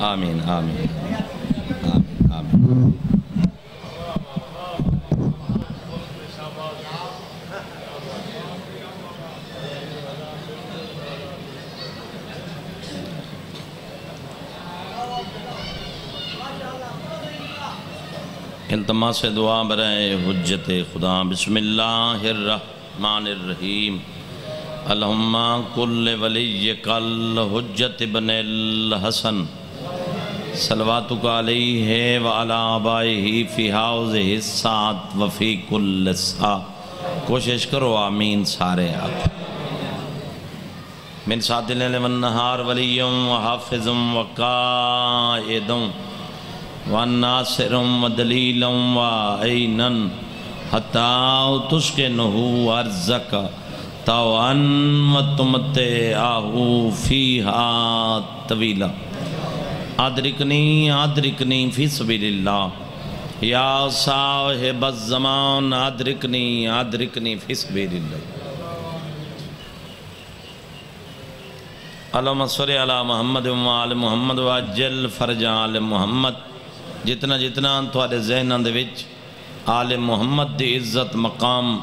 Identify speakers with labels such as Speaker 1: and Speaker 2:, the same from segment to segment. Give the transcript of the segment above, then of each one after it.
Speaker 1: آمین آمین آمین آمین۔ التماس سے دعا برائے حجت خدا۔ بسم اللہ الرحمن الرحیم۔ اللہم کل ولیک الحجت بن الحسن صلواتک علیہ وعلی آبائہ فی حوضہ الساعۃ وفی کل ساعۃ۔ کوشش کرو آمین سارے آپ۔ من ساعت اللیل والنہار ولی وحافظ وقائد وَالنَّاصِرٌ وَدَلِيلٌ وَعَيْنًا حَتَّى تُسْكِنُهُ أَرْضَكَ طَوْعًا وَتُمَتِّعَهُ فِيهَا طَوِيلًا۔ أدركني في سبيل الله يا صاحب الزمان، أدركني في سبيل الله۔ اللهم صل على محمد وآل محمد وعجل فرج آل محمد۔ جتنا جتنا تھوڑے ذہنوں دے وچ آل محمد دی عزت مقام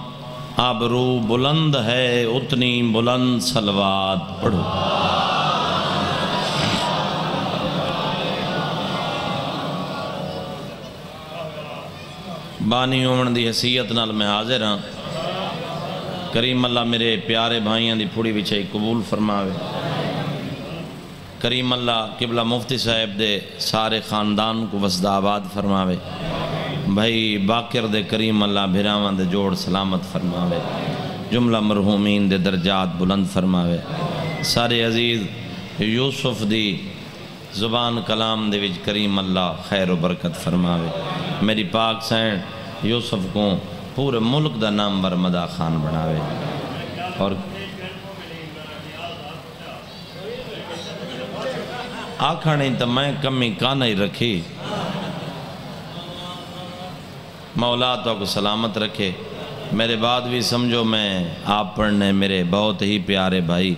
Speaker 1: آبرو بلند ہے، اتنی بلند صلوات پڑھو۔ بانی ہومن دی حیثیت نال میں حاضر ہاں۔ کریم اللہ میرے پیارے بھائیاں دی پھوڑی بچھائی قبول فرماوے۔ کریم اللہ قبلہ مفتی صاحب دے سارے خاندان کو وسد آباد فرماوے۔ بھائی باقر دے کریم اللہ بھراوان دے جوڑ سلامت فرماوے۔ جملہ مرحومین دے درجات بلند فرماوے۔ سارے عزیز یوسف دی زبان کلام دے وچ کریم اللہ خیر و برکت فرماوے۔ میری پاک سین یوسف کو پورے ملک دا نام برمدہ خان بناوے۔ اور آکھا نہیں تو میں کمی کانا ہی رکھی۔ مولا تو کو سلامت رکھے۔ میرے بعد بھی سمجھو میں آپ پڑھنے میرے بہت ہی پیارے بھائی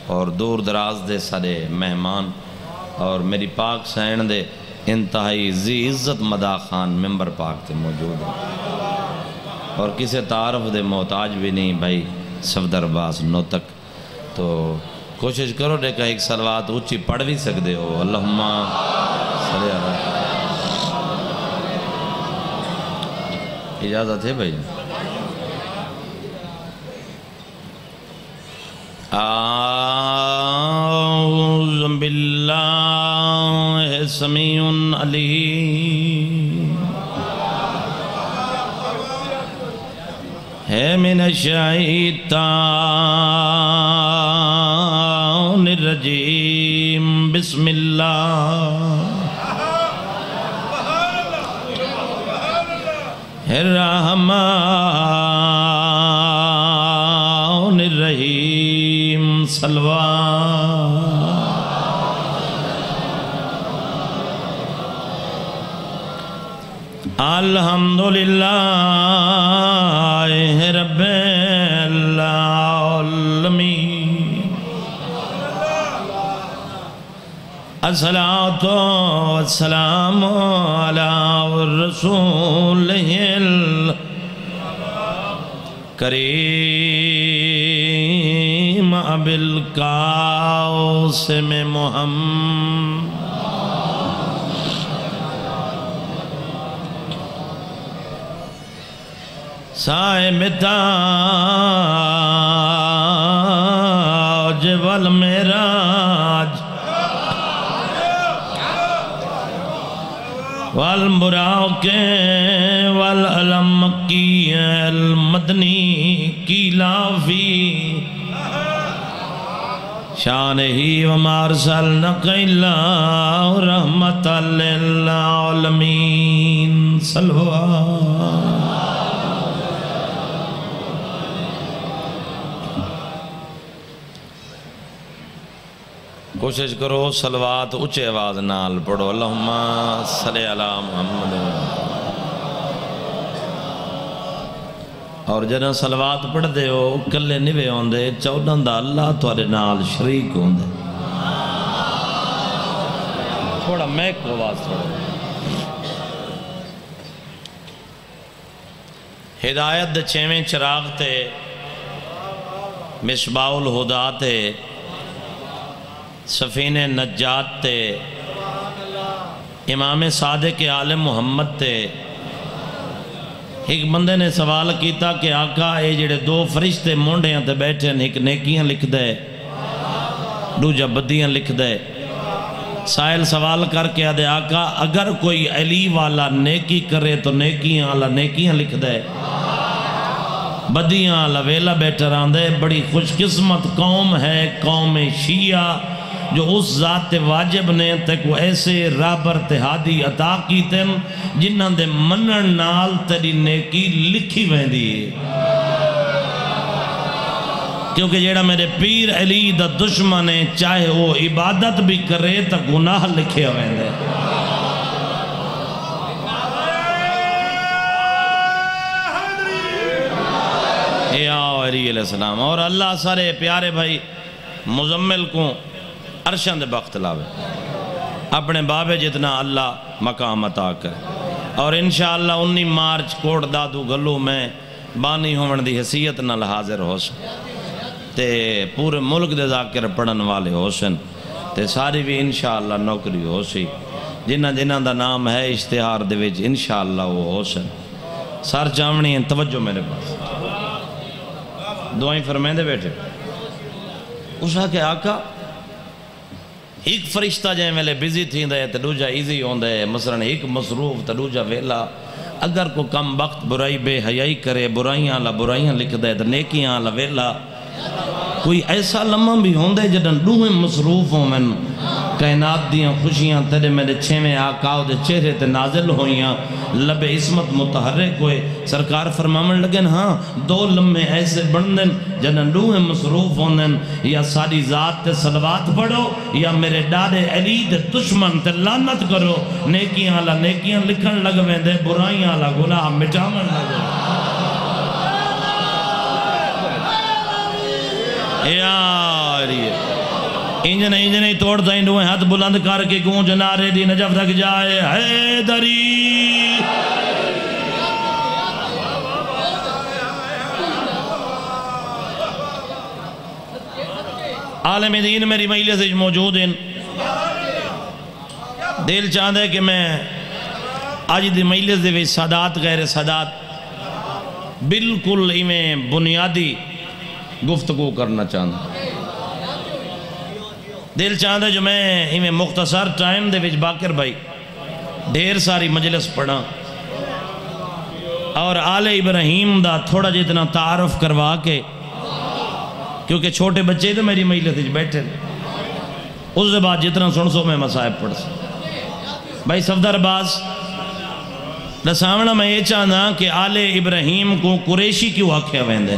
Speaker 1: اور دور دراز دے سارے مہمان اور میری پاک سین دے انتہائی زی عزت مدہ خان ممبر پاک تے موجود ہیں اور کسی تعارف دے محتاج بھی نہیں بھائی صفدر باس نوتک۔ تو کوشش کرو دیکھا ایک صلوات اونچی پڑھ بھی سکتے ہو۔ اللہم صلی اللہ۔ اجازت ہے بھائی؟ اعوذ باللہ سمیع علیم ہے من الشیطان الرجیم۔ بسم اللہ الرحمن الرحیم۔ صلوات الحمدللہ رب العالمین۔ الصلاة والسلام على رسوله الكريم أبي القاسم محمد صاحب تاج والمعراج والبراق والعلم کی المدنی کی لافی شان ہی ومارسلنک الا رحمت للعالمین۔ صلوات کوشش کرو صلوات اچھے آواز نال پڑھو۔ اللہم صلی علی محمد۔ اور جنہاں صلوات پڑھ دے ہو کلے نوے ہوں دے چودن دا اللہ توارے نال شریک ہوں دے۔ تھوڑا میک کو آواز تھوڑا ہدایت دے چھویں چراغ تے مصباح الہدا تے سفینہ نجات تے امام صادق عالم محمد تے ایک بندے نے سوال کیتا کہ آقا اے جڑے دو فرشتے مونڈیاں تے بیٹھے ہیں ایک نیکیاں لکھ دے دوجا بدیاں لکھ دے سائل سوال کر کے آدھے آقا اگر کوئی علی والا نیکی کرے تو نیکیاں والا نیکیاں لکھ دے بدیاں والا ویلا بیٹھا راندے بڑی خوش قسمت قوم ہے قوم شیعہ جو اس ذات واجب نے تے کو ایسے رابر تہادی عطا کی تن جنہاں دے منن نال تیری نیکی لکھی ویندی ہے کیونکہ جیڑا میرے پیر علی دا دشمن ہے چاہے وہ عبادت بھی کرے تا گناہ لکھے ویندے یا علی علیہ السلام اور اللہ سارے پیارے بھائی مزمل کو عرشان دے بخت لاوے اپنے بابے جتنا اللہ مقام عطا کرے اور انشاءاللہ 19 مارچ کوٹ دادو گلو میں بانی ہومن دی حیثیت نال حاضر ہو سن تے پورے ملک دے ذاکر پڑھن والے ہو سن تے ساری بھی انشاءاللہ نوکری ہو سی جنہ جنہ دا نام ہے اشتہار دے وچ انشاءاللہ وہ ہو سن سار چاونی ہیں توجہ میرے پاس دعائیں فرمائیں دے بیٹھے اسا کہ آقا ایک فرشتہ جائیں ویلے بیزی تھی دے تدوجہ ایزی ہون دے مثلا ایک مصروف تدوجہ ویلا اگر کو کم وقت برائی بے حیائی کرے برائیاں لا برائیاں لکھ دے نیکیاں لا ویلا کوئی ایسا لمحہ بھی ہون دے جدن دوہیں مصروف ہوں من کائنات دیاں خوشیاں تیرے میرے چھویں آقاؤ دے چہرے تے نازل ہوئیاں لب عصمت متحرک ہوئے سرکار فرمامن لگن ہاں دو لمحے ایسے بندن جدن دوہیں مصروف ہوندن یا ساری ذات تے صلوات پڑھو یا میرے ڈاڑے علی دے دشمن تے لعنت کرو نیکیاں لا نیکیاں لکھن لگویں دے برائیاں لا گناہ مٹامن لگو انجنے توڑ دائیں دوئیں ہاتھ بلند کر کے گونج نعرے دی نجف تک جائے حیدری عالم دین میری مجلس سے موجود ہیں دل چاہتا ہے کہ میں آج دی مجلس دے وچ سادات غیر سادات بالکل ایمیں بنیادی گفتگو کرنا چاہتا دل چاہتا ہے جو میں ایمیں مختصر ٹائم دے وچ باقر بھائی ڈھیر ساری مجلس پڑھا اور آل ابراہیم دا تھوڑا جتنا تعارف کروا کے کیونکہ چھوٹے بچے تو میری مجلس وچ بیٹھے اس دے بعد جتنا سن سو میں مصائب پڑھ سکتا بھائی صفدر باز رسامنا میں یہ چاہتا کہ آل ابراہیم کو قریشی کیوں آکھیا ویندے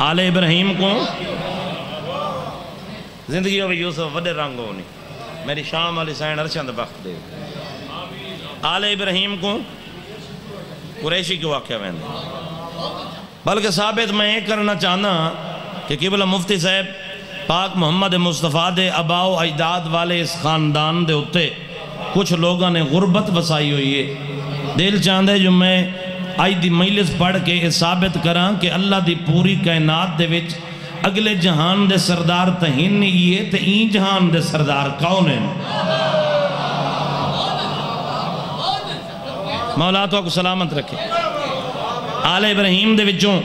Speaker 1: آل ابراہیم کو زندگی ہوئی یوسف وڈے رنگ ہونی میری شام علی سائن ارشند بخت دے آل ابراہیم کو قریشی کیوں آکھیا ویندے بلکہ ثابت میں یہ کرنا چاہنا کہ قبلہ مفتی صاحب پاک محمد مصطفیٰ دے اباؤ اجداد والے اس خاندان دے ہوتے کچھ لوگوں نے غربت وسائی ہوئی ہے دل چاہتا ہے جو میں آج دی مجلس پڑھ کے یہ ثابت کراں کہ اللہ دی پوری کائنات دے وچ اگلے جہان دے سردار تہین نہیں ہے تے این جہان دے سردار کون ہیں مولا تو کو سلامت رکھے آل ابراہیم دے وچوں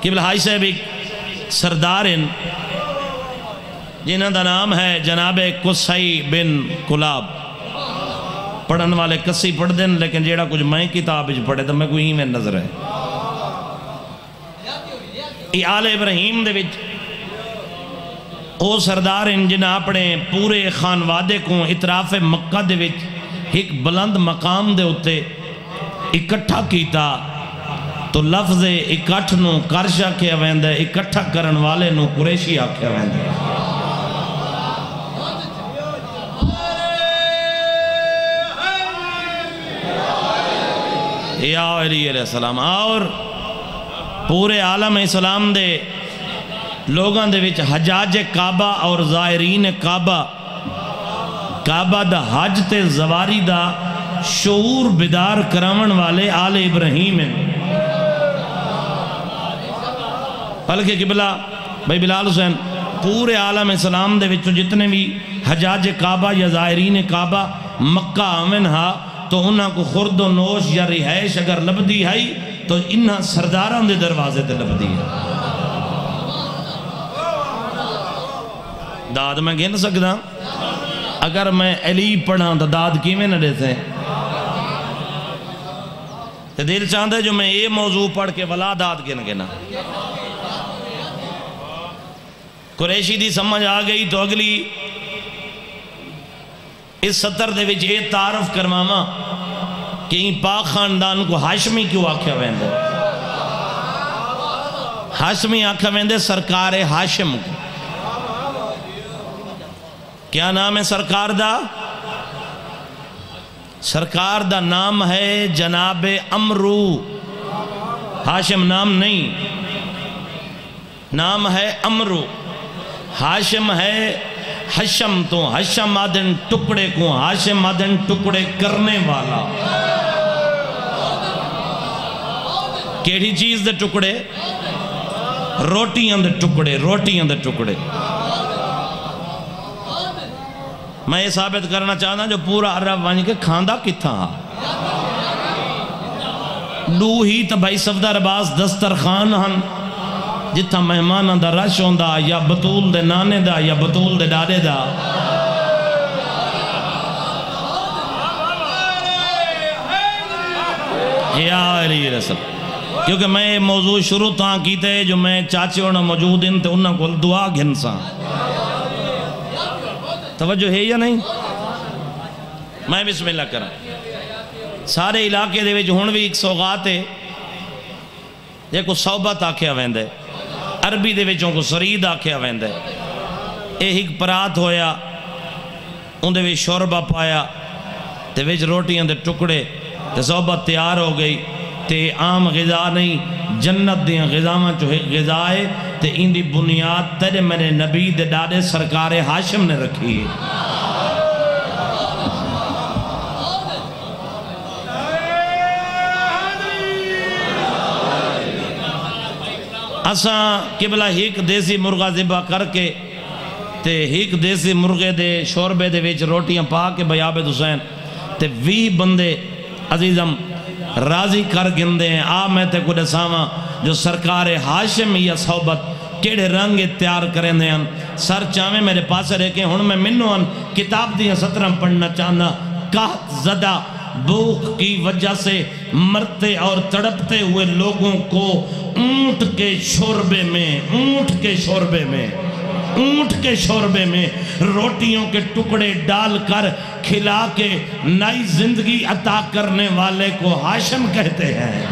Speaker 1: قبل ہائی صاحب ایک سردار ہیں جنہاں دا نام ہے جناب قصی بن کلاب پڑھن والے کسی پڑھ دیں لیکن جیڑا کچھ میں کتاب پڑھے تو میں کوئی ہی میں نظر ہے یہ آل ابراہیم دے وچ او سردار ہیں جنہاں اپنے پورے خانوادے کو اطراف مکہ دے وچ ایک بلند مقام دے ہوتے اکٹھا کیتا تو لفظ اکٹھ نو کرشا کیا ویندے اکٹھا کرن والے نو قریشی آکھیا ویندے یا علیہ السلام اور پورے عالم اسلام دے لوگاں دے وچ حجاج کعبہ اور زائرین کعبہ دا حج تے زواری دا شعور بیدار کراون والے آل ابراہیم ہیں۔ بلکہ قبلہ بھائی بلال حسین پورے عالم اسلام دے وچوں جتنے بھی حجاج کعبہ یا زائرین کعبہ مکہ آمن ہا تو انہاں کو خورد و نوش یا رہائش اگر لبدی ہے تو انہاں سرداران دے دروازے تے لبدی ہے۔ داد میں گن سکتا اگر میں علی پڑھاں تو داد کیویں نہ دیتے ہیں؟ تو دل چاہتا ہے جو میں یہ موضوع پڑھ کے ولا داد گن گنا۔ قریشی دی سمجھ آ گئی تو اگلی اس سطر دے وچ یہ تعارف کرواما کہ ان پاک خاندان کو ہاشمی کیوں آکھیا ویندے؟ ہاشمی آکھیا ویندے سرکار ہاشم کو۔ کیا نام ہے سرکار دا؟ سرکار دا نام ہے جناب امرو، ہاشم نام نہیں، نام ہے امرو۔ ہاشم ہے حشم تو، حشم آدن ٹکڑے کو، ہاشم آدن ٹکڑے کرنے والا۔ کیڑی چیز دے ٹکڑے؟ روٹیاں دے ٹکڑے، روٹیاں دے ٹکڑے۔ میں یہ ثابت کرنا چاہتا جو پورا عرب وانج کے کھاندہ کتھا ہاں دو ہی تا بھائی صفدہ رباس دسترخان ہن جتھا مہمانہ دا رش ہوندہ یا بطول دے نانے دا یا بطول دے ڈاڑے دا۔ یا علی رسل کیونکہ میں موضوع شروع تاں کیتے جو میں چاچے ہونا موجود ہیں تو انہاں کو دعا گھنساں۔ توجہ ہے یا نہیں؟ میں بسم اللہ کرا سارے علاقے دے وچ ہون بھی ایک سوغات ہے دیکھو صحبت آکھیا ویندے، عربی دے وچوں کو سرید آکھیا ویندے۔ ایک پرات ہویا ان دے وچ شوربہ پایا تے وچ روٹیاں دے ٹکڑے تے صحبت تیار ہو گئی تے عام غذا نہیں جنت دیاں غذاواں جو ایک غذا ہے تے ان دی بنیاد تیرے میرے نبی دے ڈاڑے سرکار ہاشم نے رکھی ہے۔ اساں قبلہ ہیک دیسی مرغہ ذبح کر کے تے ہیک دیسی مرغے دے شوربے دے ویچ روٹیاں پا کے بھائی عابد حسین تے 20 بندے عزیزم راضی کر گندے ہیں۔ میں تے کو دساواں جو سرکار ہاشم یا صحبت کیڑے رنگ تیار کریں دے ہیں سر چاہویں میرے پاس رکھیں ہون میں منو ان کتاب دیاں سطرہ پڑھنا چاہنا قحط زدہ بھوک کی وجہ سے مرتے اور تڑپتے ہوئے لوگوں کو اونٹ کے شوربے میں روٹیوں کے ٹکڑے ڈال کر کھلا کے نئی زندگی عطا کرنے والے کو ہاشم کہتے ہیں۔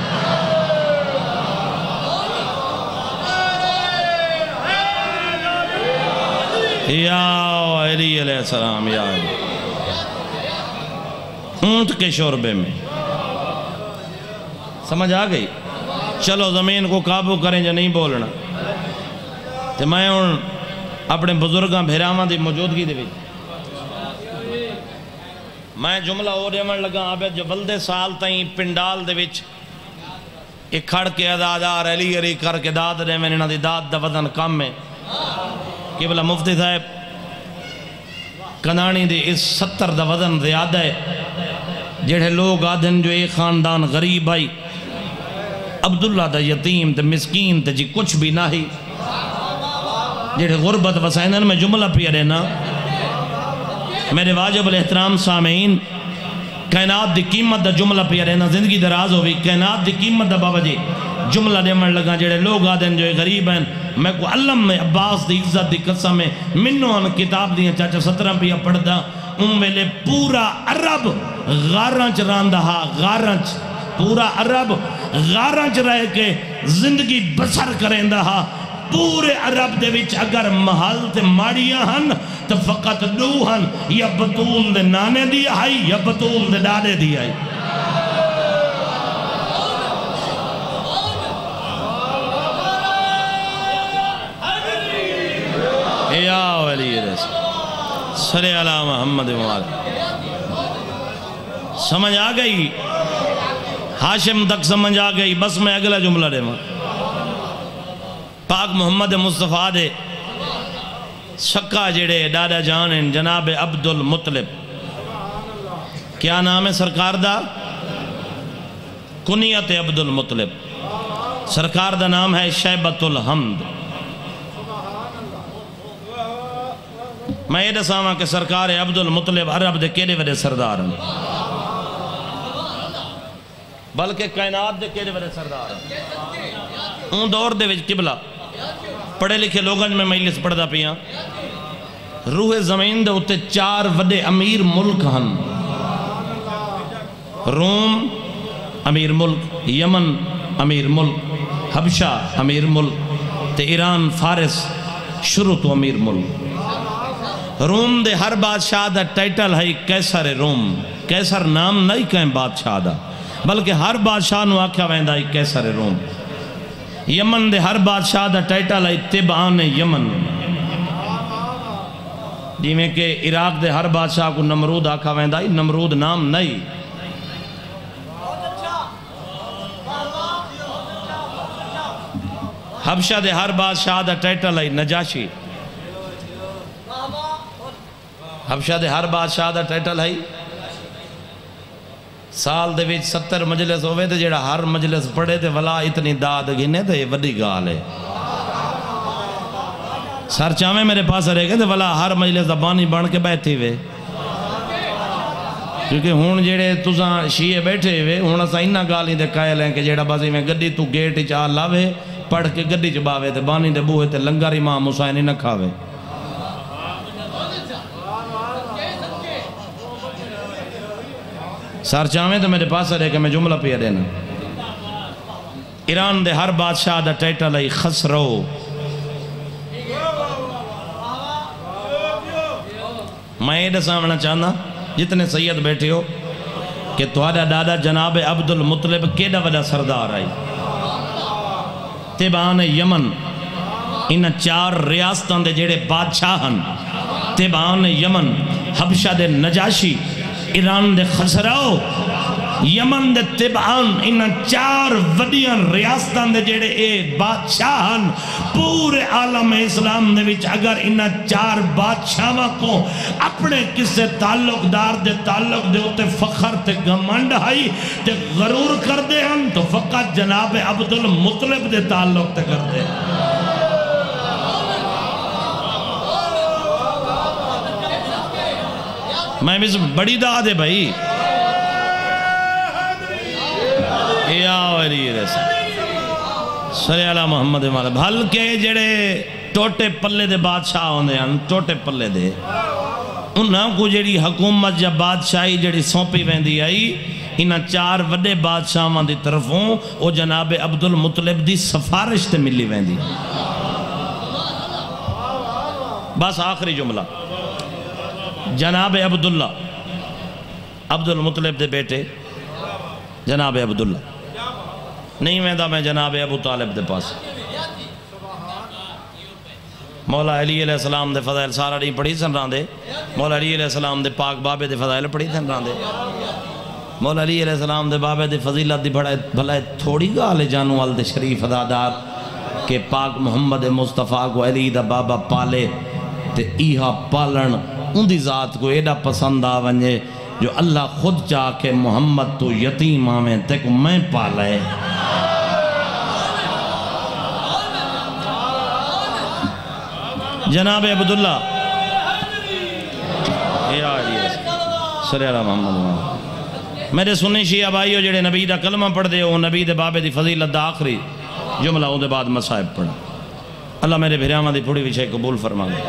Speaker 1: یا علی علیہ السلام یا علی اونٹ کے شوربے میں سمجھ آ گئی؟ چلو زمین کو قابو کریں جو نہیں بولنا تو میں ان اپنے بزرگاں بھیراواں دی موجودگی دے وچ میں جملہ ہو رہے لگا عابد جو بلدے سال تائیں پنڈال دے وچ ایک کھڑ کے ادادار علی علی کر کے داد دے میں نے داد دا وطن کم میں قبلہ مفتی صاحب کنانی دی اس 70 دا وزن زیادہ ہے جڑے لوگ آدھن جو ایک خاندان غریب آئی عبداللہ دا یتیم تے مسکین تے جی کچھ بھی نہ ہی جڑے غربت وسائنن میں جملہ پیرے نا میرے واجب الاحترام سامعین کائنات دی قیمت دا جملہ پیرے نا زندگی دراز ہوئی کائنات دی قیمت دا بابا جی جملہ دے مر لگا جڑے لوگ آدھن جو غریب ہیں میں کو علم میں عباس دی عزت دی قسم میں منو ان کتاب دیاں چاچا 17 پیا پڑھ دا ویلے پورا عرب غارنچ راندہا غارنچ پورا عرب غارنچ رہ کے زندگی بسر کریں دہا پورے عرب دے وچ اگر محل تے ماڑیاں ہن تو فقط دو ہن یا بطول دے نانے دی آئی یا بطول دے ڈاڑے دی آئی یا ولی رسول صلی علی محمد مولا. سمجھ آ گئی؟ ہاشم تک سمجھ آ گئی؟ بس میں اگلا جملہ دے ماں. پاک محمد مصطفیٰ دے سکا جڑے ڈاڈا جان ہیں جناب عبد المطلب. کیا نام ہے سرکار دا؟ کنیت عبد المطلب. سرکار دا نام ہے شیبت الحمد. میں یہ دساواں کہ سرکار عبد المطلب عرب دے کیڑے وڈے سردار ہیں، بلکہ کائنات دے کیڑے وڈے سردار ہیں. ان دور دے وچ قبلہ پڑھے لکھے لوگاں میں مجلس پڑھدا پیاں. روح زمین دے اتے 4 وڈے امیر ملک ہن. روم امیر ملک، یمن امیر ملک، حبشہ امیر ملک تے ایران فارس شروع تو امیر ملک. روم دے ہر بادشاہ دا ٹائٹل ہے کیسر روم. کیسر نام نہیں کہیں بادشاہ دا، بلکہ ہر بادشاہ نو آکھیا ویندا ہے کیسر روم. یمن دے ہر بادشاہ دا ٹائٹل ہے تبعان یمن. جی میں کہ عراق دے ہر بادشاہ کو نمرود آکھا ویندا ہے، نمرود نام نہیں. حبشہ دے ہر بادشاہ دا ٹائٹل ہے نجاشی. حبشہ دے ہر بادشاہ دا ٹائٹل ہے. سال دے وچ 70 مجلس ہوئے تھے، جیڑا ہر مجلس پڑھے تھے ولا اتنی داد گھنے تھے. یہ وڈی گال ہے. سر چاہمیں میرے پاس رہ گئے تھے ولا ہر مجلس دا بانی بن کے بیٹھے ہوئے. کیونکہ ہون جیڑے تساں شیعہ بیٹھے ہوئے ہون اسا انہا گالی دے قائل ہیں کہ جیڑا بازی میں گڈی تو گیٹ چاہ لاوے پڑھ کے گڈی چباوے تھے بانی دے بوہے تھے لنگر امام حسین ہی نہ کھاوے. سار چاہمیں تو میرے پاس رہے کہ میں جملہ پہ دینا. ایران دے ہر بادشاہ دا ٹائٹل ہے خسرو. میں یہ دساونا چاہنا جتنے سید بیٹھے ہو کہ تہاڈا دادا جناب عبد المطلب کیڑا وڈا سردار آئی. تبعان یمن ان 4 ریاستان دے جڑے بادشاہن. تبعان یمن حبشہ دے نجاشی، ایران دے خسرو، یمن دے تبعان ان 4 وڈیاں ریاستان دے جڑے اے بادشاہن. پورے عالم اسلام دے وچ اگر ان 4 بادشاہاں کو اپنے کسے تعلق دار دے تعلق دے ہوتے فخر تے گھمنڈ ہائی تے غرور کر دے ہم تو فقط جناب عبد المطلب دے تعلق تے کر دے. میں بھی بڑی داد ہے بھائی. یا ولی رسول صلی علی محمد مولا. بھلکہ جڑے ٹوٹے پلے دے بادشاہ ہوندے ہیں، ٹوٹے پلے دے انہاں کو جڑی حکومت یا بادشاہی جڑی سونپی ویندی آئی انہاں 4 وڈے بادشاہاں دی طرفوں او جناب عبد المطلب دی سفارش تے ملی ویندی. بس آخری جملہ. جناب عبداللہ عبد المطلب دے بیٹے جناب عبداللہ نہیں ویندہ میں جناب ابو طالب دے پاس. مولا علی علیہ السلام دے فضائل سارا نہیں پڑھی سن رہاں دے. مولا علی علیہ السلام دے پاک بابے دے فضائل پڑھی سن رہاں دے. مولا علی علیہ السلام دے بابے دے فضیلت دی بھلا تھوڑی گالے جانو وال دے شریف ادادار کہ پاک محمد مصطفیٰ کو علی دا بابا پالے تے ایہا پالن ان دی ذات کو ایڈا پسند آونجے جو اللہ خود چاہ کے محمد تو یتیم آویں تے کو میں پالے. جناب عبداللہ صلی اللہ محمد. میرے سنی شیعہ بھائیو جڑے نبی دا کلمہ پڑھ دے ہو نبی دے بابے دی فضیلت دا آخری جملہ ہوں دے بعد مصائب پڑھ. اللہ میرے بھریامہ دی پھوڑی وچھے قبول فرما گئے.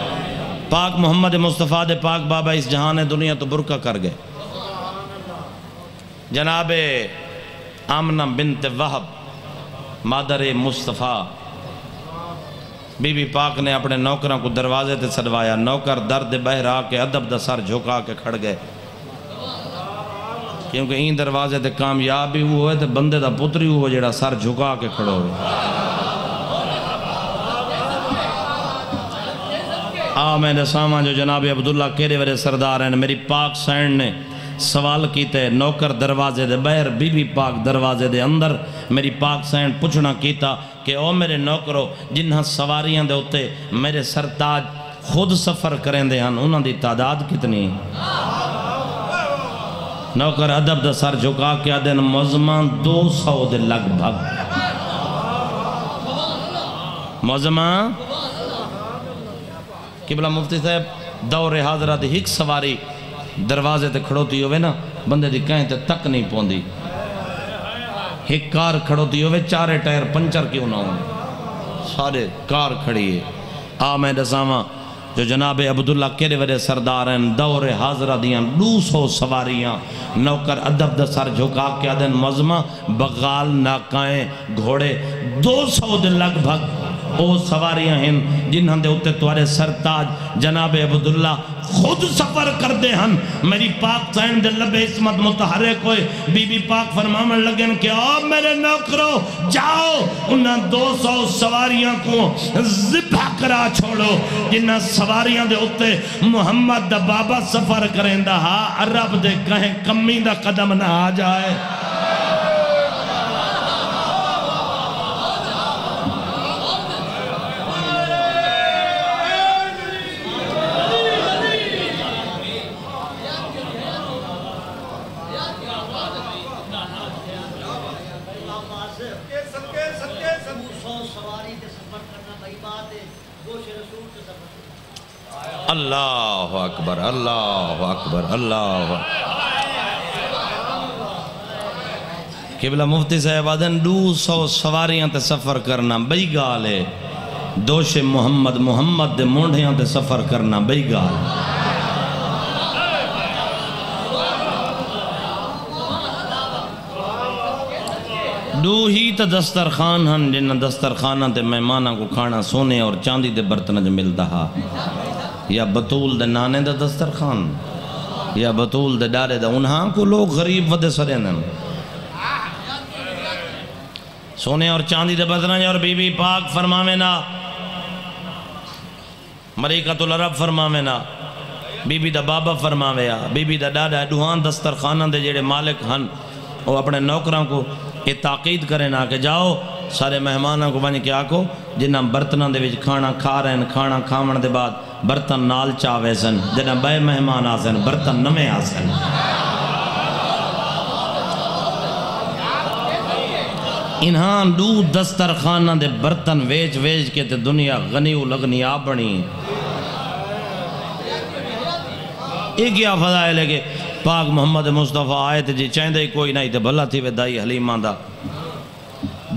Speaker 1: پاک محمد مصطفیٰ دے پاک بابا اس جہان دنیا تو برکہ کر گئے. جناب آمنہ بنت وہب مادر مصطفیٰ بی بی پاک نے اپنے نوکروں کو دروازے تے صدوایا. نوکر درد بہرا کے ادب دا سر جھکا کے کھڑ گئے کیونکہ این دروازے تے کامیاب بھی ہوئے تے بندے دا پتری ہوئے جڑا سر جھکا کے کھڑو ہوئے. میں دساواں جو جناب عبداللہ کیرے ورے سردار ہیں میری پاک سین نے سوال کیتے نوکر دروازے دے بہر بی بی پاک دروازے دے اندر میری پاک سین پوچھنا کیتا کہ او میرے نوکرو جنہاں سواریاں دے ہوتے میرے سرتاج خود سفر کریں دے ہن انہاں دی تعداد کتنی نوکر ادب دا سر جھکا کے آدھن موزمان 200 دے لگ بھگ موزمان قبلہ مفتی صاحب دور حاضرہ دی ہک سواری دروازے تے کھڑوتی ہوئے نا بندے دی کہیں تے تک نہیں پوندی ایک کار کھڑوتی ہوئے چارے ٹائر پنچر کیوں نہ ہوں سارے کار کھڑی ہے میں دساواں جو جناب عبداللہ کیرے وڈے سردار ہیں دور حاضرہ دیاں 200 سواریاں نوکر ادب دا سر جھکا کے آدھن مزمہ بغال ناکائیں گھوڑے 200 دے لگ بھگ او سواریاں ہیں جنہاں دے ہوتے توارے سرتاج جناب عبداللہ خود سفر کر دے ہن میری پاک سین دے لبے اسمت متحرک ہوئے بی بی پاک فرمامن لگن کہ آب میرے نوکرو جاؤ انہاں 200 سواریاں کو ذبح کرا چھوڑو جنہاں سواریاں دے ہوتے محمد دا بابا سفر کریں دا عرب دے کہیں کمی دا قدم نہ آ جائے اللہ اکبر اللہ اکبر اللہ قبلہ مفتی صاحب آدھن 200 سواریاں تے سفر کرنا بئی گالے دوش محمد دے مونڈیاں تے سفر کرنا بئی گال دو ہی تا دسترخان ہن جنہ دسترخانہ تے مہمانہ کو کھانا سونے اور چاندی دے برتن جو ملتا ہا یا بطول دے نانے دے دسترخان یا بطول دے ڈارے دے انہاں کو لوگ غریب ودے سرے نن سونے اور چاندی دے برتن اور بی بی پاک فرماوینا مریکت العرب فرماوینا بی بی دا بابا فرماویا بی بی دا ڈاڈا دوہان دسترخانہ دے جڑے مالک ہن وہ اپنے نوکران کو یہ تاقید کریں نا کہ جاؤ سارے مہمانوں کو بنی کیا کو جنہاں برتنوں دے وچ کھانا کھا رہے ہیں کھانا کھاون دے بعد برتن نال چاوے سن جنہاں بے مہمان آسن برتن نمے آسن انہاں دو دسترخانہ دے برتن ویج ویج کے تے دنیا غنی و لغنی آ بنی ایک کیا فضائل ہے کہ پاک محمد مصطفیٰ آئے تھے جی چاہیں دے کوئی نہیں تے بھلا تھی وے دائی حلیمہ دا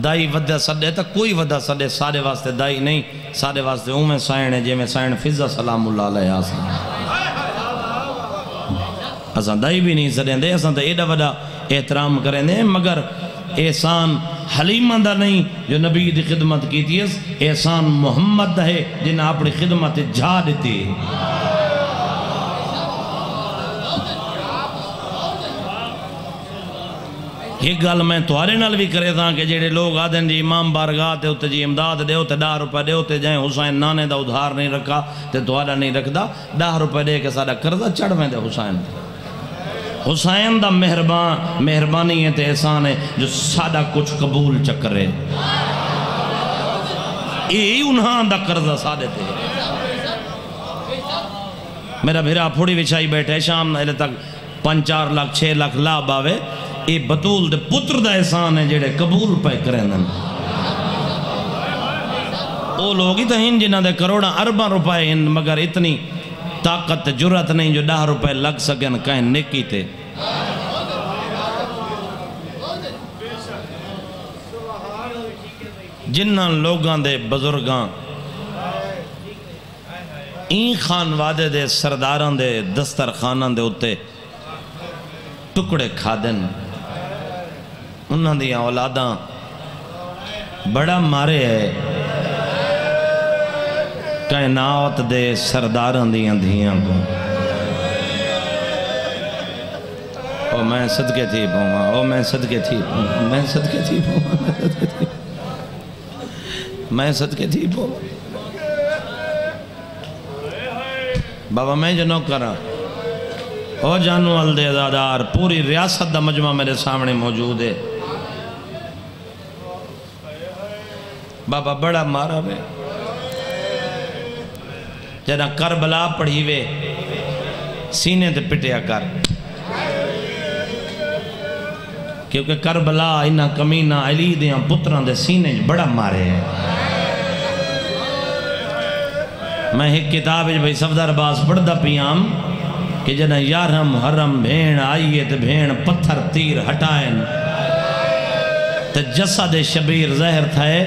Speaker 1: دائی ودہ سڑے تا کوئی ودہ سڑے سارے واسطے دائی نہیں سارے واسطے میں سائن ہے جے میں سائن فضہ سلام اللہ علیہ آسان اساں دائی بھی نہیں سڑیں دے اساں تا ایڈا وڈا احترام کریں دے مگر احسان حلیمہ دا نہیں جو نبی دی خدمت کی تھی احسان محمد دا ہے جنہاں اپنی خدمت جھا دیتی یہ گل میں توارے نال بھی کرے تھا کہ جیڑے لوگ آدھیں جی امام بارگاہ تے ہوتے جی امداد دے ہوتے 10 روپے دے ہوتے جائیں حسین نانے دا ادھار نہیں رکھا تے توارا نہیں رکھ دا 10 روپے دے کے سارا کرزہ چڑھ میں دے حسین دا مہربانی ہے تے احسان ہے جو سادہ کچھ قبول چکرے یہی انہاں دا کرزہ سادے تھے میرا بھیرا پھوڑی وچھائی بیٹھے شام نہ تک 5-4 لاکھ 6 لاکھ لاب آوے یہ بطول دے پتر دا احسان ہے جڑے قبول پہ کریں دن وہ لوگ ہی تو ہیں جنہاں دے کروڑا ارباں روپے ہیں مگر اتنی طاقت جرات نہیں جو 10 روپے لگ سکن کہیں نیکی تے جنہاں لوگاں دے بزرگاں این خان وادے دے سرداران دے دسترخانان دے ہوتے ٹکڑے کھا دن انہاں دیاں اولاداں بڑا مارے ہے کائنات دے سرداران دیاں دھیاں کو او میں صدقے تھی پہما او میں صدقے تھی پہما میں صدقے تھی پہما میں صدقے تھی پہما بابا میں جو نو کرا او جانو والدے ازادار پوری ریاست دا مجمع میرے سامنے موجود ہے بابا بڑا مارا وے جنا کربلا پڑھی وے سینے تے پٹیا کر کیونکہ کربلا انہا کمینہ علی دیاں پتران دے سینے بڑا مارے ہیں میں ایک کتاب ہے بھئی صفدر باز پڑھ دا پیام کہ جنا یارم حرم بھین آئیے تے بھین پتھر تیر ہٹائیں تے جسد شبیر زہر تھائے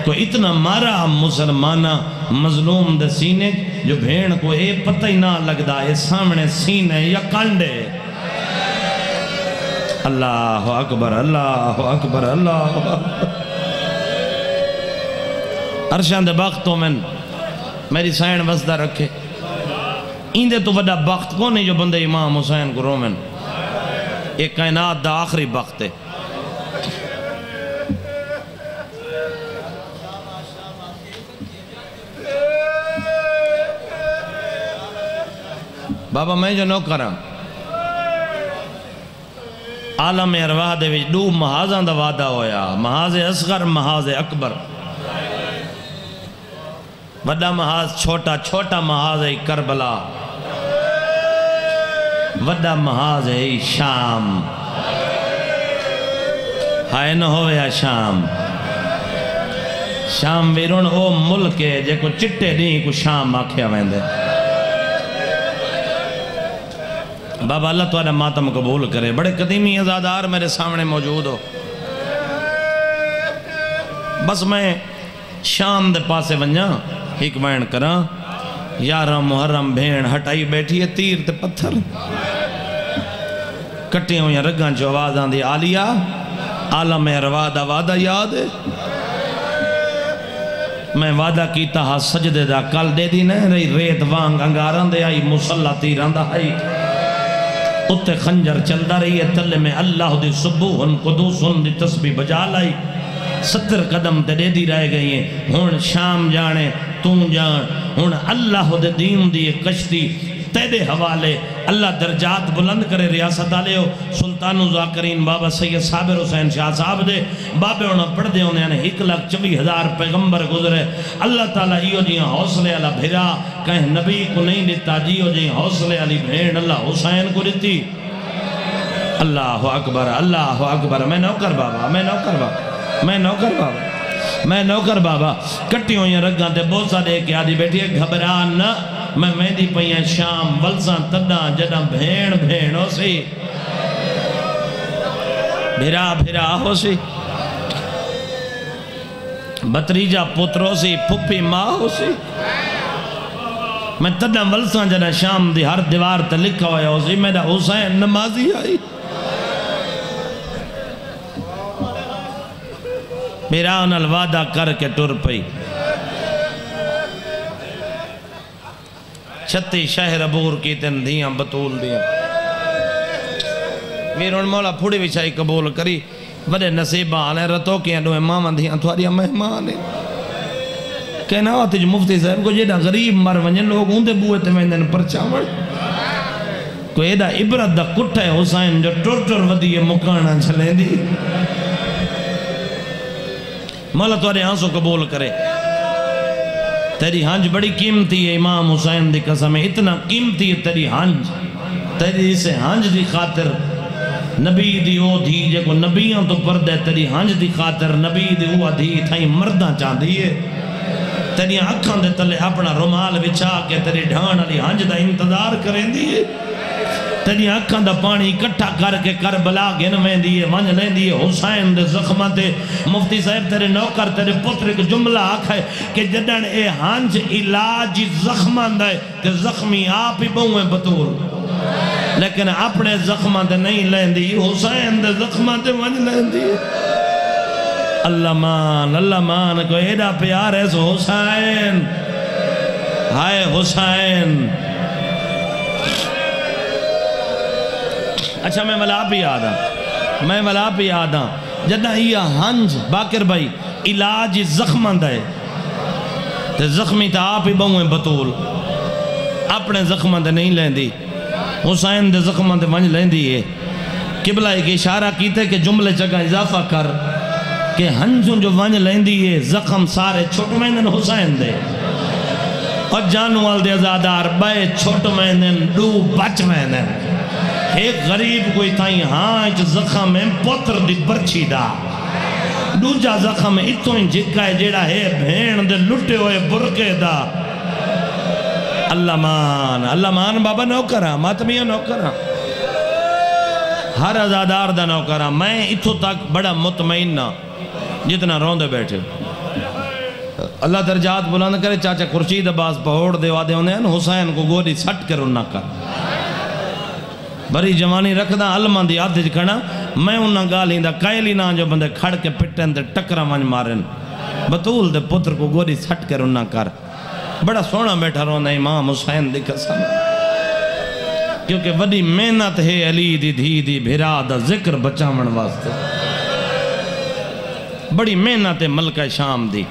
Speaker 1: کو اتنا مارا مسلمانہ مظلوم دے سینے جو بھین کو اے پتہ ہی نہ لگدا اے سامنے سینے یا کانڈے اللہ اکبر اللہ اکبر اللہ عرشان دے بختوں میں میری سائن وزدہ رکھے ایندے تو بڑا بخت کو نہیں جو بندے امام حسین کو رومن ایک کائنات دا آخری بخت ہے بابا میں جو نو کرا عالم ارواح دے وچ دو محاذاں دا وعدہ ہویا محاذ اصغر محاذ اکبر بڑا محاذ چھوٹا چھوٹا محاذ ہے کربلا بڑا محاذ ہے شام ہائے نہ ہویا شام شام ویرون او ملک ہے جے کو چٹے نہیں کو شام آکھیا ویندے بابا اللہ تو آنے ماتم قبول کرے بڑے قدیمی ازادار میرے سامنے موجود ہو بس میں شام دے پاسے ونجا ایک وین کرا یارم محرم بھین ہٹائی بیٹھی ہے تیر تے پتھر کٹے ہوئے رگان جو آواز آن دی آلیا عالم ارواح دا وعدہ یاد ہے میں وعدہ کیتا ہا سجدے دا کل دے دی نہیں رہی ریت وانگ انگاران دے آئی مسلح تیران دا آئی اتے خنجر چلدا رہی ہے تلے میں اللہ دی سبوحن قدوسن دی تسبیح بجا لائی 70 قدم تے دے دی رہ گئی ہیں ہون شام جانے توں جان ہون اللہ دے دین دی کشتی تیدے حوالے اللہ درجات بلند کرے ریاست آلے ہو سلطان و ذاکرین بابا سید صابر حسین شاہ صاحب دے بابے انہوں پڑھ دے انہیں 1,24,000 پیغمبر گزرے اللہ تعالیٰ ایو جیاں حوصلے علی بھیرا کہیں نبی کو نہیں دیتا جیو جیاں حوصلے علی بھین اللہ حسین کو دیتی اللہ اکبر میں نوکر بابا میں نوکر بابا میں نوکر بابا میں نوکر بابا کٹی ہوئی رگاں تے بوسا دے کے آدھی بیٹھی ہے گھبران نہ میں مہدی پہیاں شام ولسان تداں جداں بھین بھین ہو سی بھرا بھرا ہو سی بطریجہ پترو سی پھپی ماں ہو سی میں تداں ولسان جداں شام دی ہر دیوار تے لکھا ہویا ہو سی میرا حسین نمازی آئی میرا انہا وعدہ کر کے ٹر پئی 36 شہر عبور کی تن دیاں بطول دیاں میرون مولا پھوڑی وچھائی قبول کری بڑے نصیبہ آنے رتو کیا دو امام دیاں تھوڑیا مہمان کہنا ہوتی جو مفتی صاحب کو جیدہ غریب مر ونجن لوگ ہوندے بوئے تے ویندن پرچاوڑ کوئی ایدہ عبرت دا کٹھ ہے حسین جو ٹر ودی مکانا چلیں دی مولا توڑے آنسو قبول کرے تیری ہنج بڑی قیمتی ہے امام حسین دی قسم ہے اتنا قیمتی ہے تیری ہنج تیری اسے ہنج دی خاطر نبی دی او دھی جے کو نبیاں تو پردے تیری ہنج دی خاطر نبی دی او دھی تھائیں مردہ چاہ دیئے تیری اکھاں دے تلے اپنا رومال بچھا کے تیری ڈھان علی ہنج دا انتظار کریں دیئے تیری اکھاں دا پانی کٹھا کر کے کربلا گن میں دیئے ونج لیں دیئے حسین دے زخمہ تے مفتی صاحب تیرے نوکر تیرے پتر ایک جملہ آکھا ہے کہ جدن اے ہنج علاج زخمہ دے کہ زخمی آپ ہی بہویں بطور لیکن اپنے زخمہ دے نہیں لیں دیئے حسین دے زخمہ دے ونج لیں دیئے اللہ مان کو ایڈا پیار ہے سو حسین ہائے حسین اچھا میں ملا پی آدھا جدہ یہ ہنج باکر بھائی علاج زخمہ دے تے زخمی تا آپ ہی بہویں بطول اپنے زخمہ دے نہیں لیندی حسین دے زخمہ دے ونج لیندی ہے قبلہ ایک اشارہ کیتے کہ جملے جگہ اضافہ کر کہ ہنجوں جو ونج لیندی ہے زخم سارے چھوٹ مہندن حسین دے اور جانوال دے ازادار بے چھوٹ مہندن دو بچ مہندن ایک غریب کوئی تائیں ہاں اچھ زخم ہے پتر دی برچی دا دوجا زخم اتوں جکا ہے جیڑا ہے بھین دے لٹے ہوئے برکے دا اللہ مان بابا نوکرہ ماتمیہ نوکرہ ہر ازادار دا نوکرہ میں اتھو تک بڑا مطمئن نہ جتنا روندے بیٹھے اللہ درجات بلند کرے چاچا خورشید عباس پہوڑ دے وادے ہوندے ہیں حسین کو گوڑی سٹ کر انہا کر بری جوانی رکھدا علمہ دی آدھج کھڑا میں انہا گالی دا قائلی نہ جو بندے کھڑ کے پٹن دے ٹکرہ ونج مارن بطول دے پتر کو گوڑی سٹ کر انہا کر بڑا سونا بیٹھا روندہ امام حسین دی قسم کیونکہ وڈی محنت ہے علی دی دھی دی بھرا دا ذکر بچامن واسطے بڑی محنت ہے ملکہ شام دی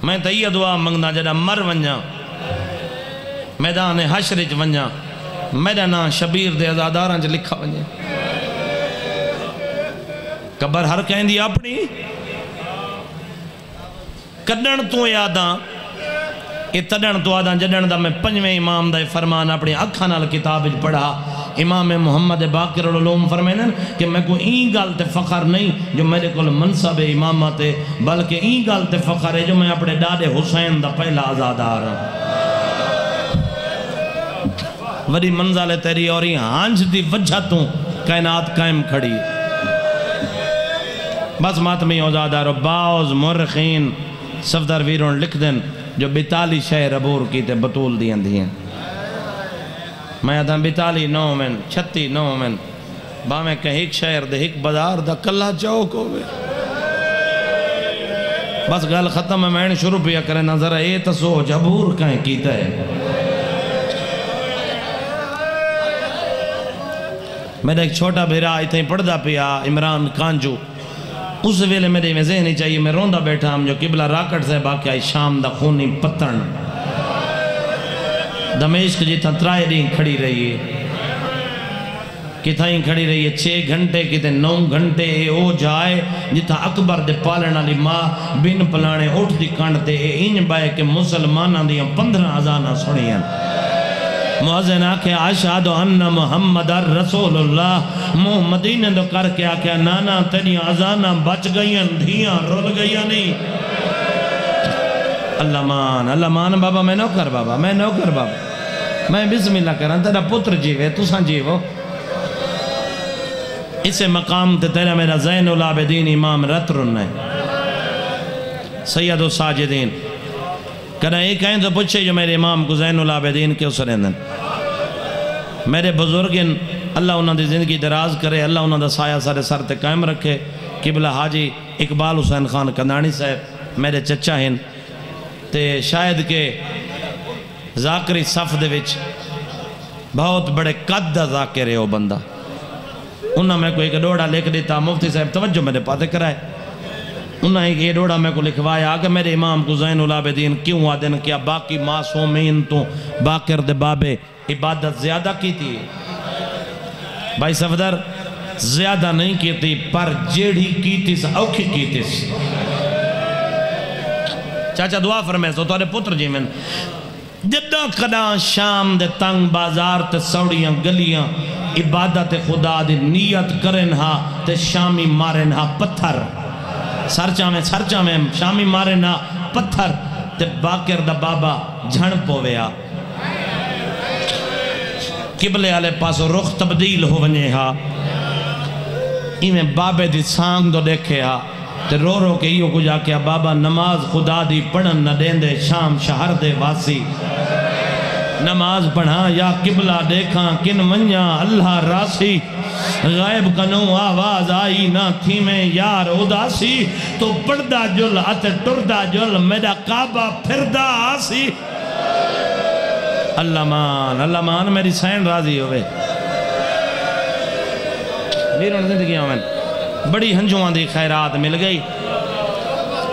Speaker 1: میں تا یہ دعا منگنا جڑا مر ونجا میدان حشرچ ونجا میرا نام شبیر دے ازاداراں چ لکھا ونجا قبر ہر کہیں دی اپنی کڈن تو یاداں یہ تڈن تو آدھاں جڈن دا میں پنجویں امام دا فرمان اپنی اکھاں نال کتاب پڑھا امام محمد باقر العلوم فرمائنن کہ میں کو این گال تے فخر نہیں جو میرے کل منصب امامت ہے بلکہ این گال تے فخر ہے جو میں اپنے ڈاڈے حسین دا پہلا آزادار ہوں وڈی منزل تیری اور یہ ہانج دی وجہ تو کائنات قائم کھڑی بس ماتمی آزادار باؤز مرخین صفدر ویرون لکھ دن جو 42 شہر عبور کی تے بطول دیں دیں میں ادھا 42 9 من 36 9 من با میں کہ ایک شہر دے ایک بازار دا کلا چوک ہوئے بس گل ختم ہے میں شروع پیا کرے نظر اے تسوچ عبور کہیں کیتا ہے میرا ایک چھوٹا بھیرا اتنے پڑھدا پیا عمران کانجو اس ویلے میرے میں ذہنی چاہیے میں روندہ بیٹھا ہم جو قبلہ راکٹ سے باقی آئی شام دا خونی پتن دمیشق جیتا ترائے دیں کھڑی رہی ہے کتائیں کھڑی رہی ہے 6 گھنٹے کتے 9 گھنٹے او جائے جیتا اکبر دے پالن علی ماں بن پلانے اٹھ دی کانٹتے انج بائے کہ مسلمانہ دیاں 15 ازانہ سنیاں معزن آکھے اشہدو ان محمد رسول اللہ محمدین دو کر کے آکھے نانا تیری ازانہ بچ گئیاں دھیاں رول گئیاں نہیں اللہ مان بابا میں نوکر بابا میں بسم اللہ کرن تیرا پتر جیوے تو سان جیوو اسے مقام تے تیرا میرا زین العابدین امام رترن ہے سید الساجدین کہنا ایک کہیں تو پوچھے جو میرے امام کو زین العابدین کیوں سرندن میرے بزرگن اللہ انہوں نے زندگی دراز کرے اللہ انہوں نے سایہ سارے سر تے قائم رکھے قبلہ حاجی اقبال حسین خان کندانی صاحب میرے چچا ہیں تے شاید کہ ذاکری صف دے وچ بہت بڑے قد دا ذاکرے ہو بندہ انہوں میں کوئی ایک ڈوڑا لکھ دیتا مفتی صاحب توجہ میرے پاتے کرائے انہوں نے ایک ڈوڑا میں کو لکھوایا کہ میرے امام کو زین العابدین کیوں آدن کیا باقی معصومین تو باقر دے بابے عبادت زیادہ کی تھی بھائی صفدر زیادہ نہیں کی تھی پر جیڑی کی تھی اوکھی کی تھی چاچا دعا فرمائے سو تورے پتر جی میں جدہ قداں شام دے تنگ بازار تے سوڑیاں گلیاں عبادت خدا دی نیت کرن ہا تے شامی مارن ہا پتھر سرچہ میں شامی مارن ہا پتھر تے باقر دا بابا جھن پویا قبلے آلے پاسو رخ تبدیل ہو ونجے ہا ایمیں بابے دی سانگ دو دیکھے ہا تے رو رو کے ایو کو جا کیا بابا نماز خدا دی پڑھن نہ دین دے شام شہر دے واسی نماز پڑھا یا قبلہ دیکھاں کن ونجا اللہ راسی غائب کنو آواز آئی نہ تھی میں یار اداسی تو پڑھدا جل آتے ٹردہ جل میرا کعبہ پھردہ آسی اللہ مان میری سین راضی ہوئے میرے زندگی آمین بڑی ہنجوان دی خیرات مل گئی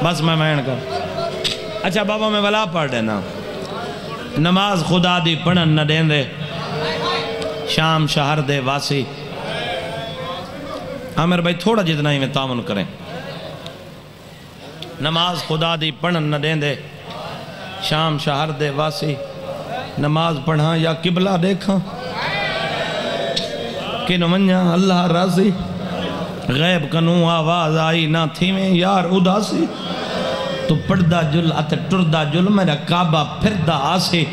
Speaker 1: بس میں مین کر اچھا بابا میں ولا پڑھ دینا نماز خدا دی پڑھن نہ دین دے شام شہر دے واسی عامر بھائی تھوڑا جتنا ہی میں تعاون کریں نماز خدا دی پڑھن نہ دین دے شام شہر دے واسی نماز پڑھاں یا قبلہ دیکھاں کہ نمنیا اللہ راضی غیب کنوں آواز آئی نہ تھی میں یار اداسی تو پڑھدا جل آتے ٹردہ جل میرا کعبہ پھردہ آسے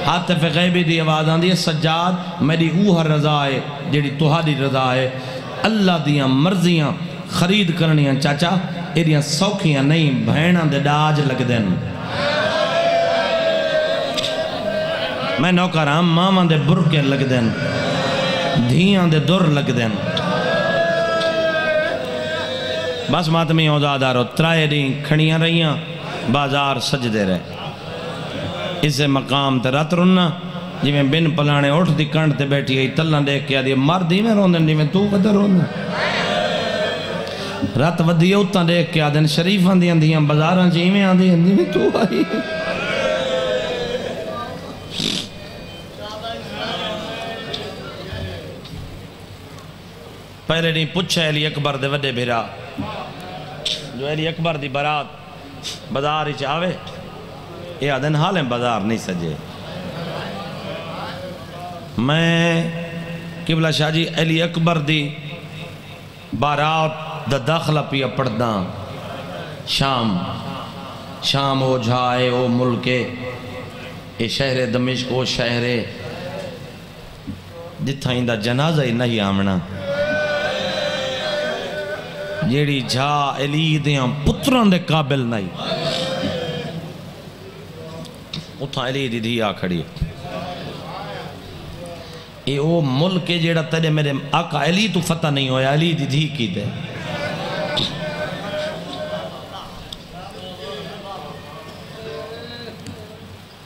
Speaker 1: حاطف غیبی دی آواز آن دی سجاد میری اوہ رضا ہے جیڑی تہاڈی رضا ہے اللہ دیاں مرضیاں خرید کرنیاں چاچا ایریاں سوکھیاں نہیں بھیناں دے ڈاج لگ دین میں نوکرام ماما دے برکے لگ دین دھیاں دے در لگ دین بس ماتمی عہدہ ترائے دیں کھڑیاں رہیاں بازار سجدے رہے اسے مقام تے رات رننا جی میں بن پلانے اٹھ دی کنڈ تے بیٹھی گئی تلنا دیکھ کے آدھی مار دی میں روندن دی میں تو قدر روندن رات ودی اتنا دیکھ کے آدھن شریف آندھی آندھیاں بازاراں چی میں آندھی آندھی میں تو آئی پہلے نہیں پوچھا علی اکبر دے وڈے بھیرا جو علی اکبر دی برات بازار ہی چاہوے یہ آدھن حالیں بازار نہیں سجے میں قبلہ شاہ جی علی اکبر دی بارات دا داخلہ پیا پڑھدا شام ہو جھائے او ملکے اے شہر دمشق او شہر جتھا ہی دا جنازہ ہی نہیں آمنا جیڑی جھا علی دیاں پتران دے قابل نہیں اتھا علی دی دھی آ کھڑی اے او ملک جیڑا تیرے میرے آقا علی تو فتح نہیں ہویا علی دی دھی کی دے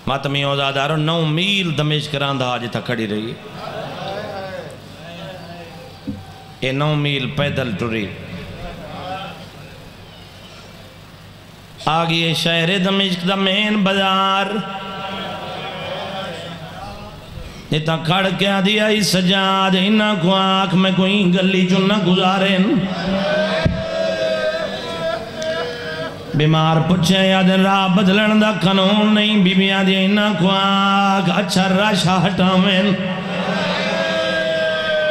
Speaker 1: ماتمی اوزادارو 9 میل دمشق راندھا آج تھا کھڑی رہی اے 9 میل پیدل ٹری آگئے شہر دمشق دا مین بازار اتنا کھڑ کے آدھی آئی سجاد انہاں کو آنکھ میں کوئی گلی چننا گزاریں بیمار پچھے یادن راہ بدلن دا قانون نہیں بی بی آدھی انہاں کو آنکھ اچھا راشا ہٹاویں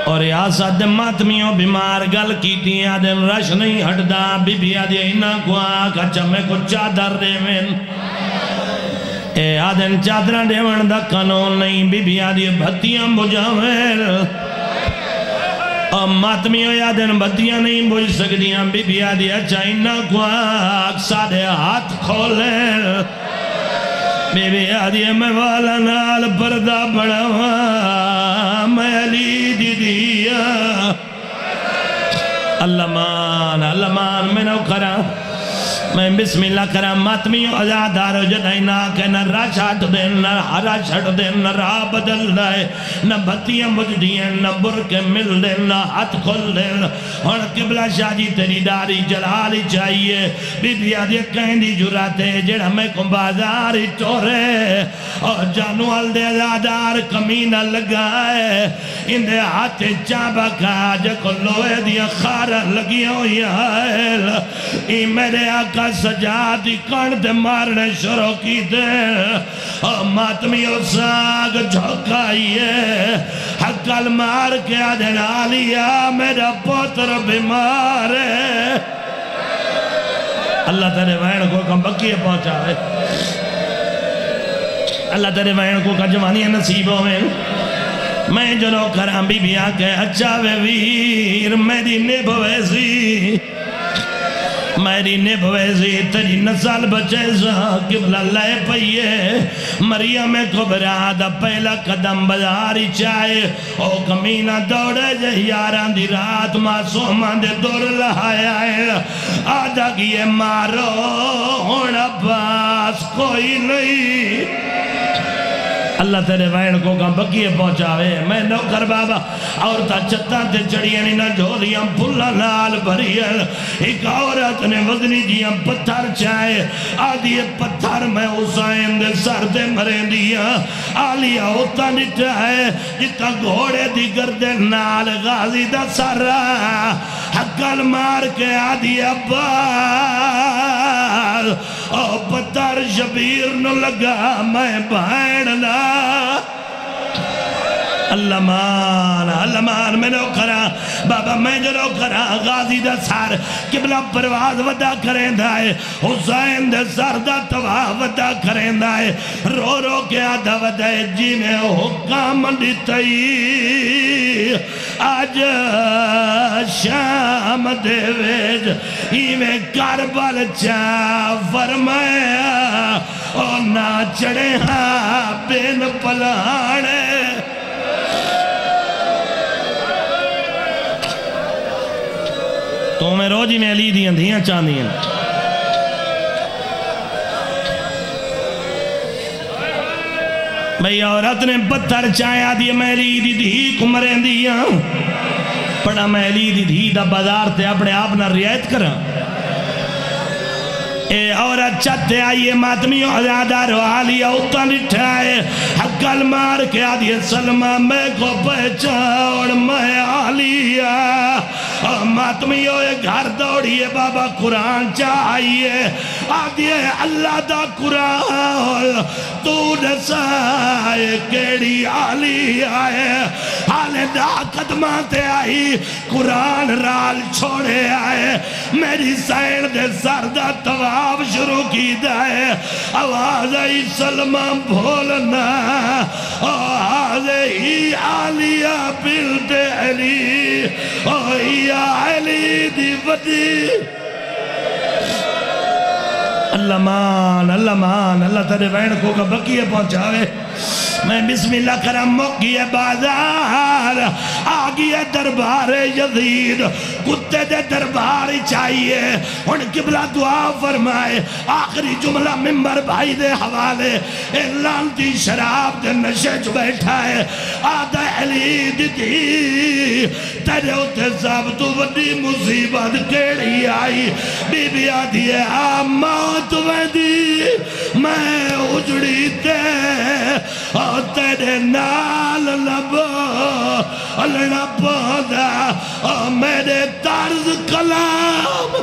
Speaker 1: اور ریاست ماتمیوں بیمار گل کیتی آدھن رش نہیں ہٹدا بی بی آدھی انہاں کو آنکھ اچھا میں کو چادر دے میں اے آدھن چادرہ دیوان دا قانون نہیں بی بی آدھی بھتیاں بجاویں اور ماتمیوں آدھن بھتیاں نہیں بج سکدیاں بی بی آدھی اچھا انہاں کو آنکھ سادے ہاتھ کھولیں بی بی آدھی میں والا نال پردہ بڑھوا میں علی دی دیا اللہ مان میں نو کرا میں بسم اللہ کرا ماتمیوں ازادارو جدائی نہ کہ نہ راہ چھٹ دین نہ ہرا چھٹ دین نہ راہ بدل دائے نہ بھتیاں بج دیں نہ برکے مل دین نہ ہاتھ کھل دین اور قبلہ شاہ جی تیری داری جلالی چاہیے بی بی آدھی کہیں دی جراتے جڑا میں کو بازاری ٹورے اور جانوال دے ازادار کمینہ لگائے ان دے ہاتھ چابا کھا جکو لوے دیا خارہ لگیا ہوئی آئے ای میرے آقا سجادی کان دے مارنے شروع کی دے ماتمیوں ساگ جھوکائیے حقل مار کے آدھن آلیا میرا پوتر بیمار ہے اللہ تیرے وین کو کم بکیے پہنچا ہے اللہ تیرے وین کو کجوانی نصیبوں میں جنو کرام بی بی آکے اچھا ویر میری نبویسی میری نبویزی تیری نسل بچے سا قبلہ لے پئیے مریم کبرا دا پہلا قدم بازاری چاہے او کمینہ دوڑے جے یاران دی رات معصومان دے دور لہایا ہے آدھا کیے مارو ہونا پاس کوئی نہیں
Speaker 2: اللہ تیرے وین کو کہاں بکیے پہنچاوے میں نوکر بابا عورتہ چتاں تے چڑیاں نہ جھولیاں پھلا نال بھریاں ایک عورت نے وزنی جیاں پتھر چائے آدھی پتھر میں حسین دے سر دے مریں دیا آلیا ہوتا نٹا ہے جتا گھوڑے دی گردے نال غازی دا سر حقل مار کے آدھی عباس او پتھر شبیر نو لگا میں بھائڑنا اللہ مان میں نو کرا بابا میں جو نو کرا غازی دا سار قبلہ پرواز ودا کریں دائے حسین دے سار دا تواہ ودا کریں دائے رو رو کے آدھا ودائے جی میں حکام لیتائی آج شام دے ویج ہی میں کربل چاہ فرمایا اور نہ چڑے ہاں بین پلانے تو میں روجی میں علی دیاں دھیاں چاندیاں بھئی عورت نے پتھر چایا دیا میں علی دی دھی کمریں دیا پڑا میں علی دی دھی دا بازار تے اپنے آپ نہ رعایت کرا اے عورت چاہتے آئیے ماتمی عزادہ رو آلیا اتنا نٹھائے حقل مار کے آدھیے سلمہ میں کو پہچاڑ میں آلیا ماتمی ہوئے گھر دوڑیے بابا قرآن چاہیے آدھیے اللہ دا قرآن تو نسائے کیڑی آلی آئے حالے دا قدماتے آئی قرآن رال چھوڑے آئے میری سائن دے سردہ تواب شروع کی دائے آواز آئی سلمہ بھولنا آواز ہی آلیہ بلد علی یا علی دی ودی اللہ مان اللہ تیرے بین کو کا بکیے پہنچاوے میں بسم اللہ کرم موقعی بازار آگئی دربار یزید کتے دے دربار چاہیے ان قبلہ دعا فرمائے آخری جملہ ممبر بھائی دے حوالے اے لانتی شراب دے نشج بیٹھا ہے آدھا علی دی تیرے ہوتے سب تو وڈی مصیبت کیڑی آئی بی بی آدھی ہے موت ودی میں اجڑی تے اور تیرے نال لبو اللہ پودا اور میرے طرز کلام